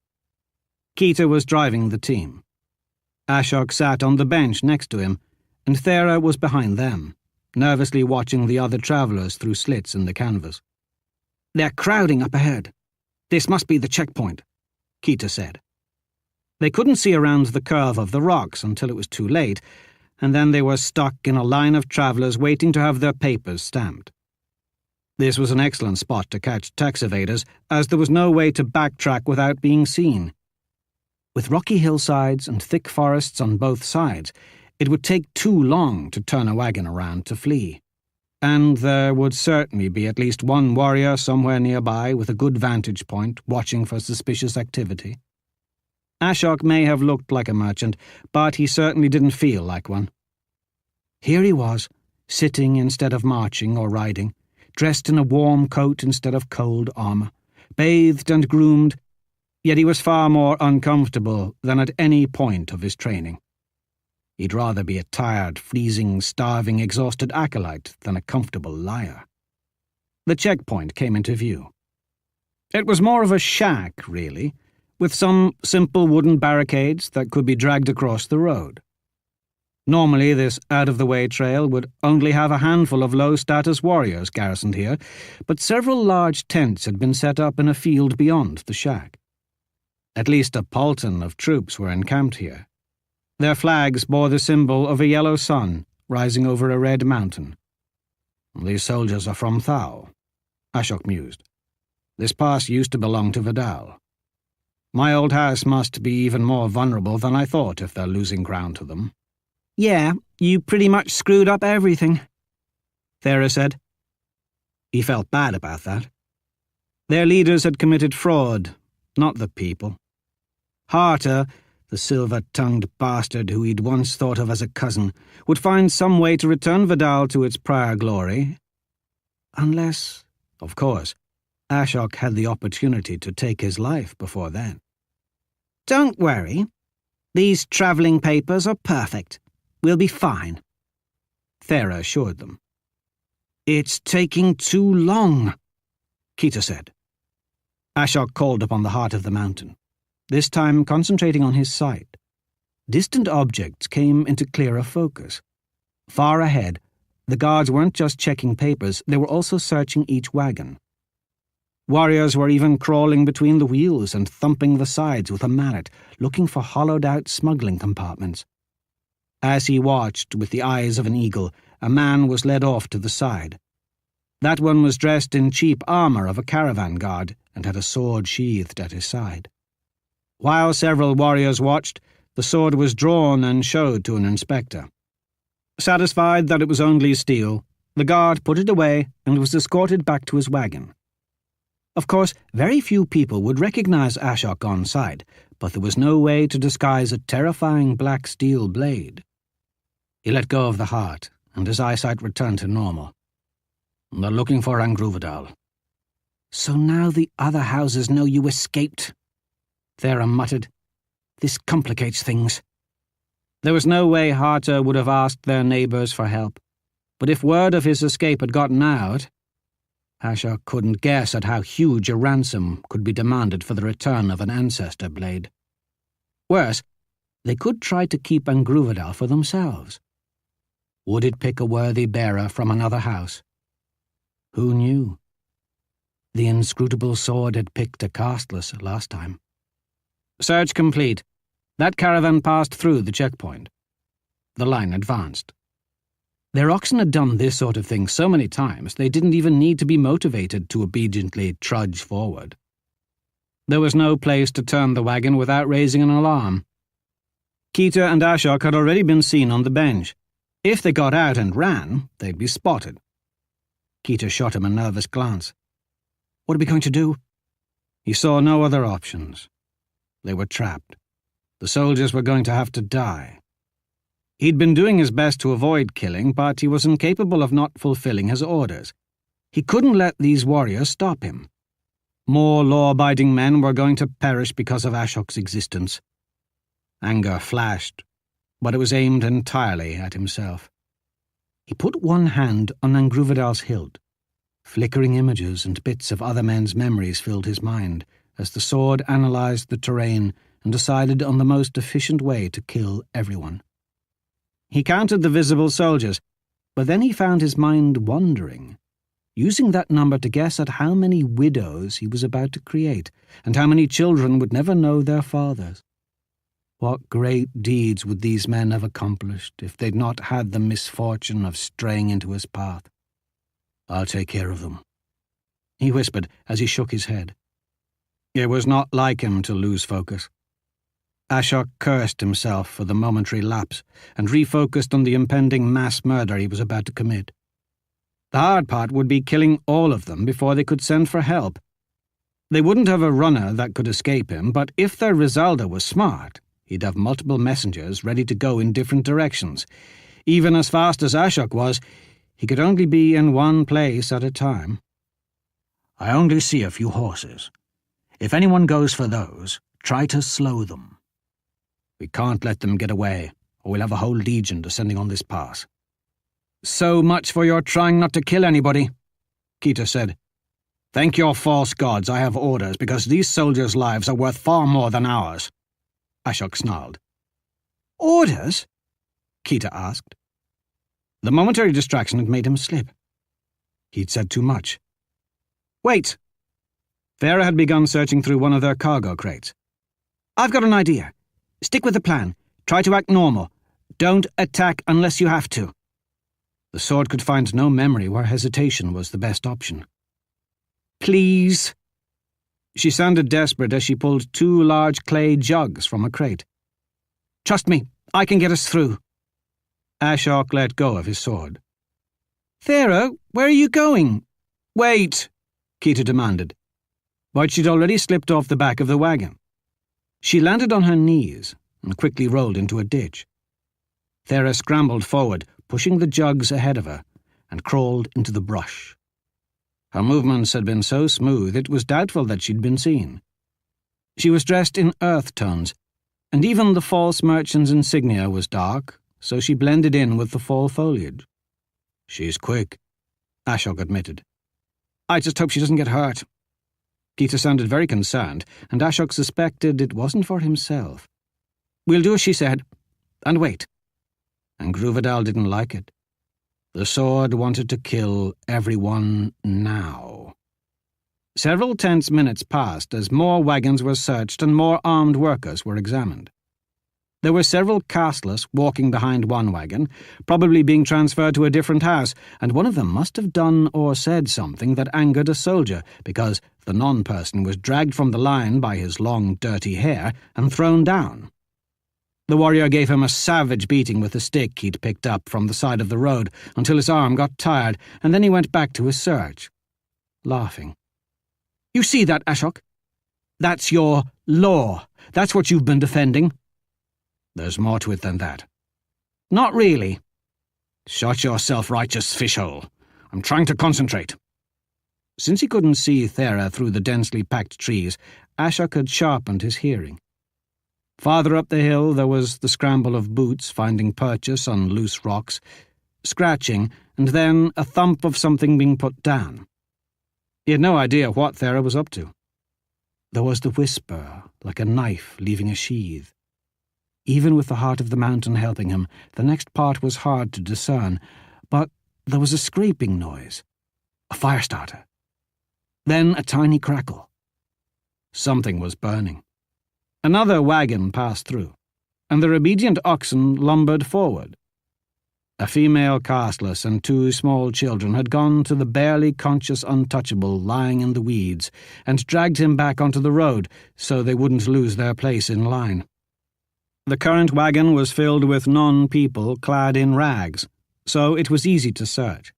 E: Keita was driving the team. Ashok sat on the bench next to him, and Thera was behind them, nervously watching the other travelers through slits in the canvas. "They're crowding up ahead. This must be the checkpoint," Keita said. They couldn't see around the curve of the rocks until it was too late, and then they were stuck in a line of travelers waiting to have their papers stamped. This was an excellent spot to catch tax evaders, as there was no way to backtrack without being seen. With rocky hillsides and thick forests on both sides, it would take too long to turn a wagon around to flee. And there would certainly be at least one warrior somewhere nearby with a good vantage point, watching for suspicious activity. Ashok may have looked like a merchant, but he certainly didn't feel like one. Here he was, sitting instead of marching or riding, dressed in a warm coat instead of cold armor, bathed and groomed, yet he was far more uncomfortable than at any point of his training. He'd rather be a tired, freezing, starving, exhausted acolyte than a comfortable liar. The checkpoint came into view. It was more of a shack, really, with some simple wooden barricades that could be dragged across the road. Normally, this out-of-the-way trail would only have a handful of low-status warriors garrisoned here, but several large tents had been set up in a field beyond the shack. At least a polton of troops were encamped here. Their flags bore the symbol of a yellow sun rising over a red mountain. "These soldiers are from Thau," Ashok mused. "This pass used to belong to Vidal. My old house must be even more vulnerable than I thought if they're losing ground to them." "Yeah, you pretty much screwed up everything," Thera said. He felt bad about that. Their leaders had committed fraud, not the people. Harter, the silver-tongued bastard who he'd once thought of as a cousin, would find some way to return Vidal to its prior glory. Unless, of course, Ashok had the opportunity to take his life before then. "Don't worry. These travelling papers are perfect. We'll be fine," Thera assured them. "It's taking too long," Keita said. Ashok called upon the heart of the mountain, this time concentrating on his sight. Distant objects came into clearer focus. Far ahead, the guards weren't just checking papers, they were also searching each wagon. Warriors were even crawling between the wheels and thumping the sides with a mallet, looking for hollowed-out smuggling compartments. As he watched with the eyes of an eagle, a man was led off to the side. That one was dressed in cheap armor of a caravan guard and had a sword sheathed at his side. While several warriors watched, the sword was drawn and showed to an inspector. Satisfied that it was only steel, the guard put it away and was escorted back to his wagon. Of course, very few people would recognize Ashok on sight, but there was no way to disguise a terrifying black steel blade. He let go of the heart, and his eyesight returned to normal. "They're looking for Angruvidal." "So now the other houses know you escaped," Thera muttered. "This complicates things." There was no way Harter would have asked their neighbors for help, but if word of his escape had gotten out, Ashok couldn't guess at how huge a ransom could be demanded for the return of an ancestor blade. Worse, they could try to keep Angruvidal for themselves. Would it pick a worthy bearer from another house? Who knew? The inscrutable sword had picked a casteless last time. Search complete. That caravan passed through the checkpoint. The line advanced. Their oxen had done this sort of thing so many times they didn't even need to be motivated to obediently trudge forward. There was no place to turn the wagon without raising an alarm. Keita and Ashok had already been seen on the bench. If they got out and ran, they'd be spotted. Keita shot him a nervous glance. What are we going to do? He saw no other options. They were trapped. The soldiers were going to have to die. He'd been doing his best to avoid killing, but he was incapable of not fulfilling his orders. He couldn't let these warriors stop him. More law-abiding men were going to perish because of Ashok's existence. Anger flashed, but it was aimed entirely at himself. He put one hand on Angruvedal's hilt. Flickering images and bits of other men's memories filled his mind as the sword analyzed the terrain and decided on the most efficient way to kill everyone. He counted the visible soldiers, but then he found his mind wandering, using that number to guess at how many widows he was about to create and how many children would never know their fathers. What great deeds would these men have accomplished if they'd not had the misfortune of straying into his path? "I'll take care of them," he whispered as he shook his head. It was not like him to lose focus. Ashok cursed himself for the momentary lapse and refocused on the impending mass murder he was about to commit. The hard part would be killing all of them before they could send for help. They wouldn't have a runner that could escape him, but if their Rizalda was smart, he'd have multiple messengers ready to go in different directions. Even as fast as Ashok was, he could only be in one place at a time. "I only see a few horses. If anyone goes for those, try to slow them. We can't let them get away, or we'll have a whole legion descending on this pass." "So much for your trying not to kill anybody," Keita said. "Thank your false gods I have orders, because these soldiers' lives are worth far more than ours." Ashok snarled. "Orders?" Keita asked. The momentary distraction had made him slip. He'd said too much. "Wait!" Thera had begun searching through one of their cargo crates. "I've got an idea. Stick with the plan. Try to act normal. Don't attack unless you have to." The sword could find no memory where hesitation was the best option. "Please." She sounded desperate as she pulled 2 large clay jugs from a crate. "Trust me, I can get us through." Ashok let go of his sword. "Thera, where are you going?" "Wait," Keita demanded. But she'd already slipped off the back of the wagon. She landed on her knees and quickly rolled into a ditch. Thera scrambled forward, pushing the jugs ahead of her, and crawled into the brush. Her movements had been so smooth it was doubtful that she'd been seen. She was dressed in earth tones, and even the false merchant's insignia was dark, so she blended in with the fall foliage. "She's quick," Ashok admitted. "I just hope she doesn't get hurt." Keita sounded very concerned, and Ashok suspected it wasn't for himself. "We'll do as she said. And wait." And Angruvedal didn't like it. The sword wanted to kill everyone now. Several tense minutes passed as more wagons were searched and more armed workers were examined. There were several castless walking behind one wagon, probably being transferred to a different house, and one of them must have done or said something that angered a soldier, because the non-person was dragged from the line by his long, dirty hair and thrown down. The warrior gave him a savage beating with a stick he'd picked up from the side of the road until his arm got tired, and then he went back to his search, laughing. "You see that, Ashok? That's your law. That's what you've been defending." "There's more to it than that." "Not really." "Shut your self-righteous fishhole. I'm trying to concentrate." Since he couldn't see Thera through the densely packed trees, Ashok had sharpened his hearing. Farther up the hill there was the scramble of boots finding purchase on loose rocks, scratching, and then a thump of something being put down. He had no idea what Thera was up to. There was the whisper, like a knife leaving a sheath. Even with the heart of the mountain helping him, the next part was hard to discern, but there was a scraping noise, a fire starter. Then a tiny crackle. Something was burning. Another wagon passed through, and the obedient oxen lumbered forward. A female castless and 2 small children had gone to the barely conscious untouchable lying in the weeds and dragged him back onto the road so they wouldn't lose their place in line. The current wagon was filled with non-people clad in rags, so it was easy to search.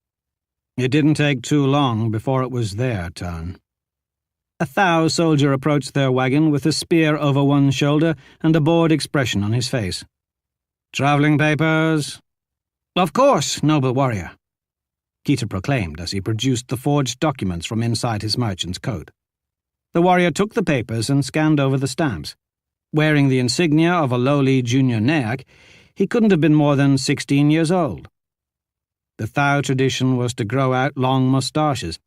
E: It didn't take too long before it was their turn. A Thau soldier approached their wagon with a spear over one shoulder and a bored expression on his face. "Travelling papers?" "Of course, noble warrior," Keita proclaimed as he produced the forged documents from inside his merchant's coat. The warrior took the papers and scanned over the stamps. Wearing the insignia of a lowly junior Nayak, he couldn't have been more than 16 years old. The Thou tradition was to grow out long moustaches,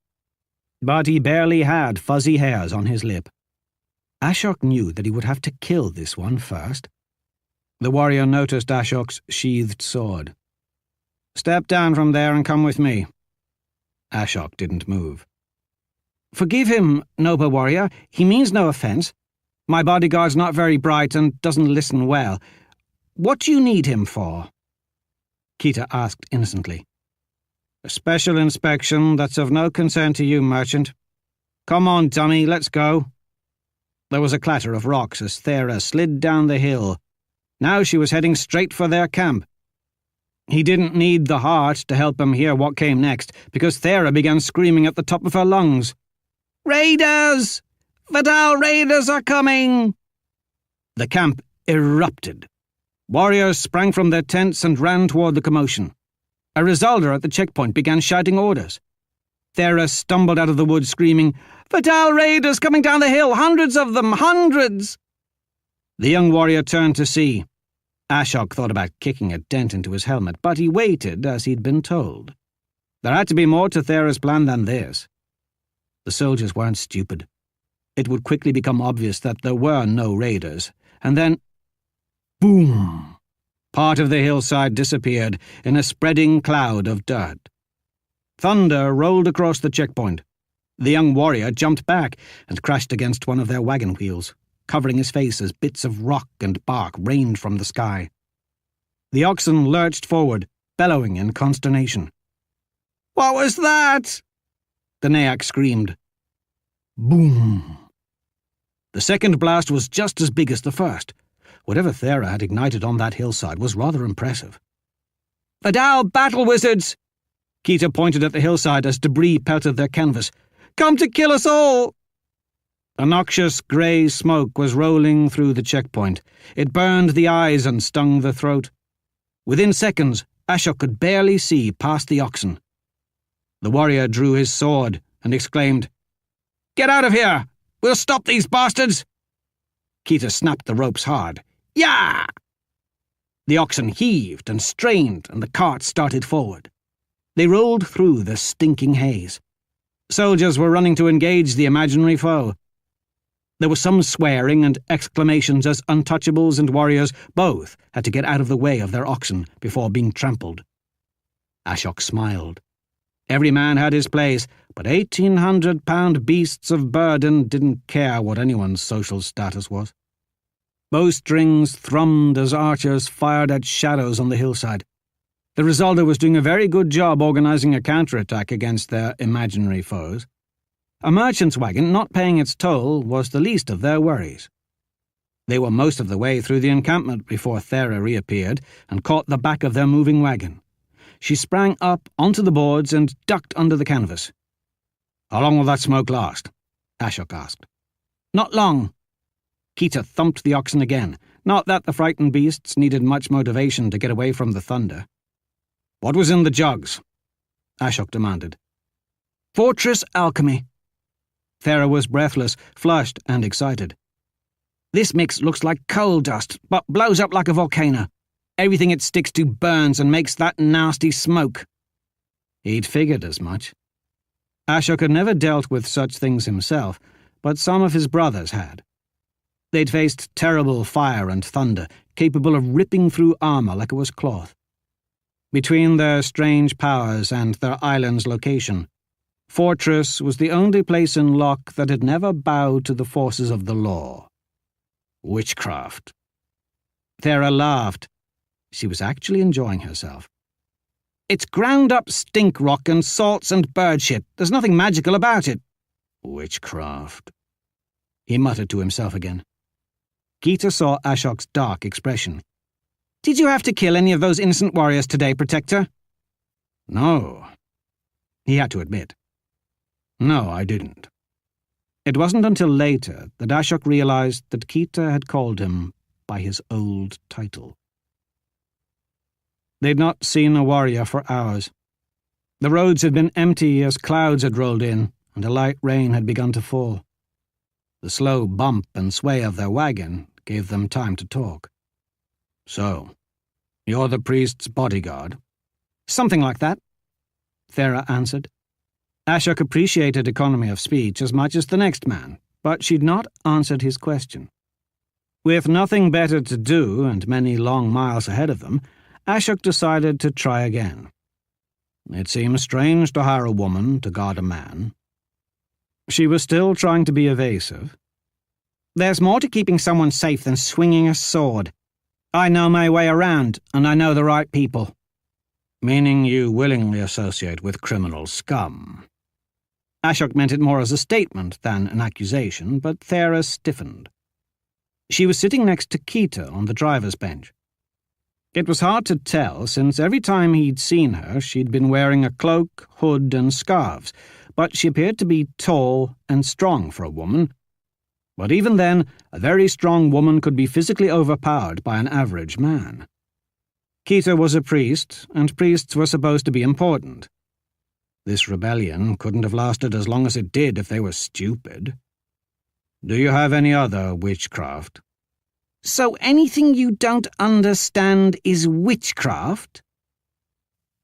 E: but he barely had fuzzy hairs on his lip. Ashok knew that he would have to kill this one first. The warrior noticed Ashok's sheathed sword. "Step down from there and come with me." Ashok didn't move. "Forgive him, noble warrior. He means no offence. My bodyguard's not very bright and doesn't listen well. What do you need him for?" Kita asked innocently. "A special inspection that's of no concern to you, merchant. Come on, dummy, let's go." There was a clatter of rocks as Thera slid down the hill. Now she was heading straight for their camp. He didn't need the heart to help him hear what came next, because Thera began screaming at the top of her lungs. "Raiders! Vidal raiders are coming!" The camp erupted. Warriors sprang from their tents and ran toward the commotion. A Rizalda at the checkpoint began shouting orders. Thera stumbled out of the woods screaming, "Vidal raiders coming down the hill! Hundreds of them! Hundreds!" The young warrior turned to see. Ashok thought about kicking a dent into his helmet, but he waited as he'd been told. There had to be more to Thera's plan than this. The soldiers weren't stupid. It would quickly become obvious that there were no raiders, and then— boom! Part of the hillside disappeared in a spreading cloud of dirt. Thunder rolled across the checkpoint. The young warrior jumped back and crashed against one of their wagon wheels, covering his face as bits of rock and bark rained from the sky. The oxen lurched forward, bellowing in consternation. "What was that?" the Nayak screamed. Boom! The second blast was just as big as the first. Whatever Thera had ignited on that hillside was rather impressive. "Vidal battle wizards!" Kita pointed at the hillside as debris pelted their canvas. "Come to kill us all!" A noxious grey smoke was rolling through the checkpoint. It burned the eyes and stung the throat. Within seconds, Ashok could barely see past the oxen. The warrior drew his sword and exclaimed, "Get out of here! We'll stop these bastards!" Kita snapped the ropes hard. "Yah!" The oxen heaved and strained, and the cart started forward. They rolled through the stinking haze. Soldiers were running to engage the imaginary foe. There was some swearing and exclamations as untouchables and warriors both had to get out of the way of their oxen before being trampled. Ashok smiled. Every man had his place, but 1,800-pound beasts of burden didn't care what anyone's social status was. Bowstrings thrummed as archers fired at shadows on the hillside. The Rizalda was doing a very good job organizing a counterattack against their imaginary foes. A merchant's wagon not paying its toll was the least of their worries. They were most of the way through the encampment before Thera reappeared and caught the back of their moving wagon. She sprang up onto the boards and ducked under the canvas. "How long will that smoke last?" Ashok asked. "Not long." Kita thumped the oxen again, not that the frightened beasts needed much motivation to get away from the thunder. "What was in the jugs?" Ashok demanded. "Fortress alchemy." Thera was breathless, flushed and excited. "This mix looks like coal dust, but blows up like a volcano. Everything it sticks to burns and makes that nasty smoke." He'd figured as much. Ashok had never dealt with such things himself, but some of his brothers had. They'd faced terrible fire and thunder, capable of ripping through armor like it was cloth. Between their strange powers and their island's location, Fortress was the only place in Loch that had never bowed to the forces of the law. Witchcraft. Thera laughed. She was actually enjoying herself. "It's ground-up stink rock and salts and bird shit. There's nothing magical about it." "Witchcraft," he muttered to himself again. Kita saw Ashok's dark expression. "Did you have to kill any of those innocent warriors today, Protector?" "No," he had to admit. "No, I didn't." It wasn't until later that Ashok realized that Kita had called him by his old title. They'd not seen a warrior for hours. The roads had been empty as clouds had rolled in, and a light rain had begun to fall. The slow bump and sway of their wagon gave them time to talk. "So, you're the priest's bodyguard?" "Something like that," Thera answered. Ashok appreciated economy of speech as much as the next man, but she'd not answered his question. With nothing better to do and many long miles ahead of them, Ashok decided to try again. It seems strange to hire a woman to guard a man. She was still trying to be evasive. "There's more to keeping someone safe than swinging a sword. I know my way around, and I know the right people." "Meaning you willingly associate with criminal scum?" Ashok meant it more as a statement than an accusation, but Thera stiffened. She was sitting next to Keita on the driver's bench. It was hard to tell, since every time he'd seen her, she'd been wearing a cloak, hood, and scarves, but she appeared to be tall and strong for a woman. But even then, a very strong woman could be physically overpowered by an average man. Keita was a priest, and priests were supposed to be important. This rebellion couldn't have lasted as long as it did if they were stupid. "Do you have any other witchcraft?" "So anything you don't understand is witchcraft?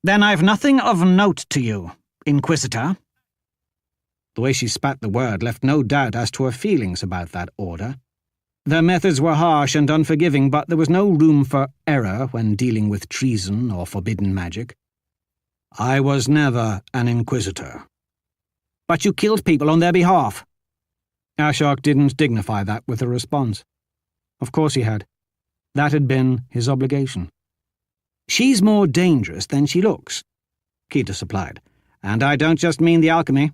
E: Then I've nothing of note to you, Inquisitor." The way she spat the word left no doubt as to her feelings about that order. Their methods were harsh and unforgiving, but there was no room for error when dealing with treason or forbidden magic. "I was never an Inquisitor." "But you killed people on their behalf." Ashok didn't dignify that with a response. Of course he had. That had been his obligation. "She's more dangerous than she looks," Keita supplied. "And I don't just mean the alchemy."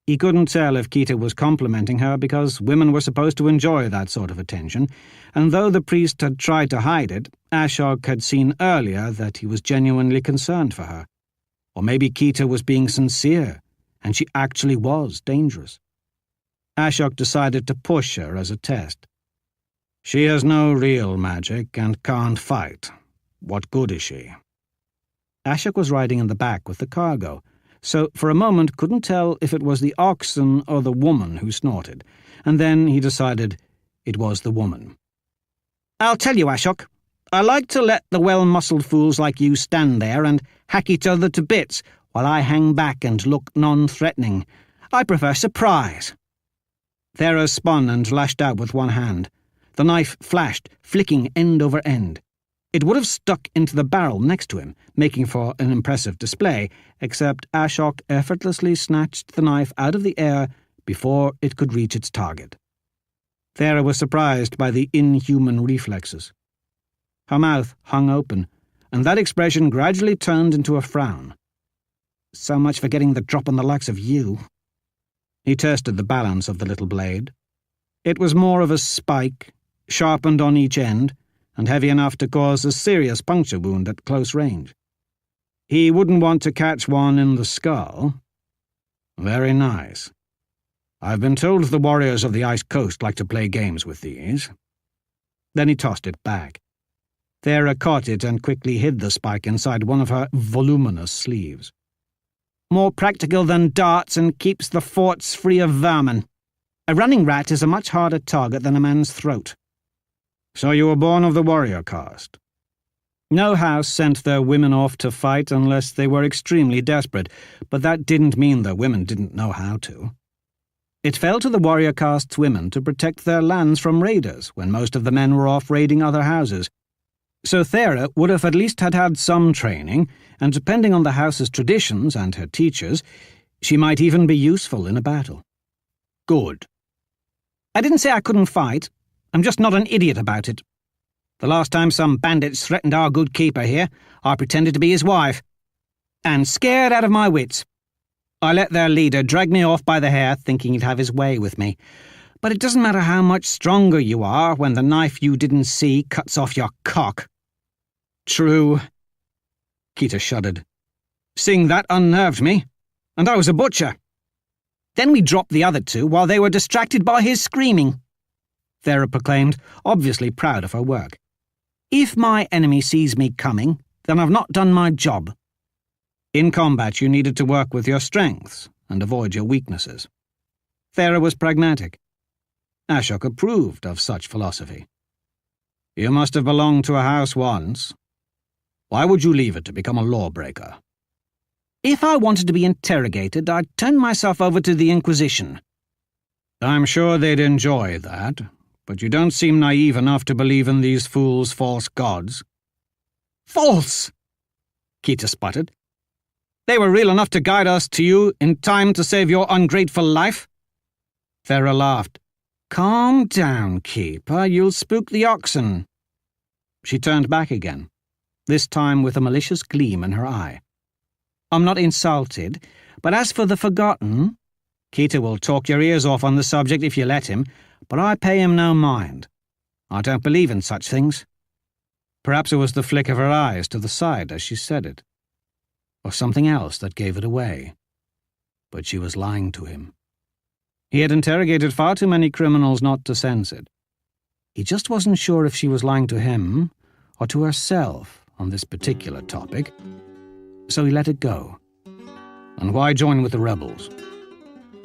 E: He couldn't tell if Keita was complimenting her because women were supposed to enjoy that sort of attention, and though the priest had tried to hide it, Ashok had seen earlier that he was genuinely concerned for her. Or maybe Keita was being sincere, and she actually was dangerous. Ashok decided to push her as a test. "She has no real magic and can't fight. What good is she?" Ashok was riding in the back with the cargo, so for a moment couldn't tell if it was the oxen or the woman who snorted, and then he decided it was the woman. "I'll tell you, Ashok, I like to let the well-muscled fools like you stand there and hack each other to bits while I hang back and look non-threatening. I prefer surprise." Thera spun and lashed out with one hand. The knife flashed, flicking end over end. It would have stuck into the barrel next to him, making for an impressive display, except Ashok effortlessly snatched the knife out of the air before it could reach its target. Thera was surprised by the inhuman reflexes. Her mouth hung open, and that expression gradually turned into a frown. "So much for getting the drop on the likes of you." He tested the balance of the little blade. It was more of a spike, sharpened on each end, and heavy enough to cause a serious puncture wound at close range. He wouldn't want to catch one in the skull. "Very nice. I've been told the warriors of the Ice Coast like to play games with these." Then he tossed it back. Thera caught it and quickly hid the spike inside one of her voluminous sleeves. "More practical than darts and keeps the forts free of vermin. A running rat is a much harder target than a man's throat." "So you were born of the warrior caste?" No house sent their women off to fight unless they were extremely desperate, but that didn't mean their women didn't know how to. It fell to the warrior caste's women to protect their lands from raiders when most of the men were off raiding other houses. So Thera would have at least had some training, and depending on the house's traditions and her teachers, she might even be useful in a battle. "Good. I didn't say I couldn't fight. I'm just not an idiot about it. The last time some bandits threatened our good keeper here, I pretended to be his wife. And scared out of my wits. I let their leader drag me off by the hair, thinking he'd have his way with me. But it doesn't matter how much stronger you are when the knife you didn't see cuts off your cock." "True." Keita shuddered. "Seeing that unnerved me, and I was a butcher." "Then we dropped the other two while they were distracted by his screaming," Thera proclaimed, obviously proud of her work. "If my enemy sees me coming, then I've not done my job." In combat you needed to work with your strengths and avoid your weaknesses. Thera was pragmatic. Ashok approved of such philosophy. "You must have belonged to a house once. Why would you leave it to become a lawbreaker?" "If I wanted to be interrogated, I'd turn myself over to the Inquisition." "I'm sure they'd enjoy that, but you don't seem naive enough to believe in these fools' false gods." "False!" Keita sputtered. "They were real enough to guide us to you in time to save your ungrateful life." Farah laughed. "Calm down, Keeper. You'll spook the oxen." She turned back again, this time with a malicious gleam in her eye. "I'm not insulted, but as for the forgotten, Keita will talk your ears off on the subject if you let him, but I pay him no mind. I don't believe in such things." Perhaps it was the flick of her eyes to the side as she said it, or something else that gave it away. But she was lying to him. He had interrogated far too many criminals not to sense it. He just wasn't sure if she was lying to him or to herself on this particular topic, so he let it go. And why join with the rebels?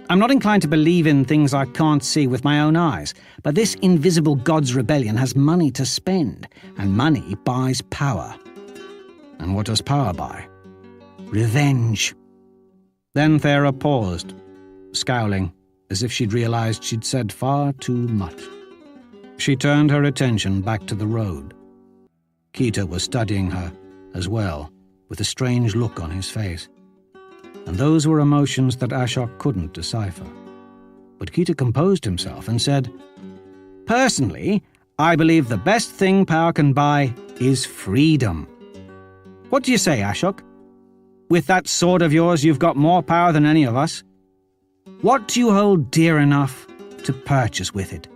E: "I'm not inclined to believe in things I can't see with my own eyes, but this invisible God's rebellion has money to spend, and money buys power." "And what does power buy?" "Revenge." Then Farah paused, scowling, as if she'd realized she'd said far too much. She turned her attention back to the road. Keita was studying her as well, with a strange look on his face. And those were emotions that Ashok couldn't decipher. But Keita composed himself and said, "Personally, I believe the best thing power can buy is freedom. What do you say, Ashok? With that sword of yours, you've got more power than any of us. What do you hold dear enough to purchase with it?"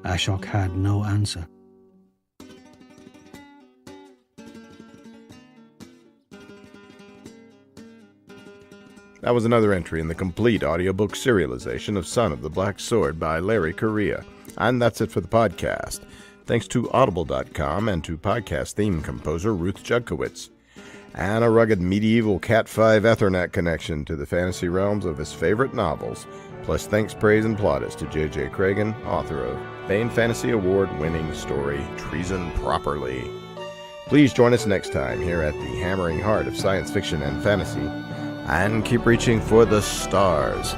E: Ashok had no answer.
B: That was another entry in the complete audiobook serialization of Son of the Black Sword by Larry Correia. And that's it for the podcast. Thanks to Audible.com and to podcast theme composer Ruth Judkowitz. And a rugged medieval Cat5 Ethernet connection to the fantasy realms of his favorite novels. Plus thanks, praise, and plaudits to J.J. Cragun, author of Baen Fantasy Award-winning story Treason Properly. Please join us next time here at the hammering heart of science fiction and fantasy. And keep reaching for the stars.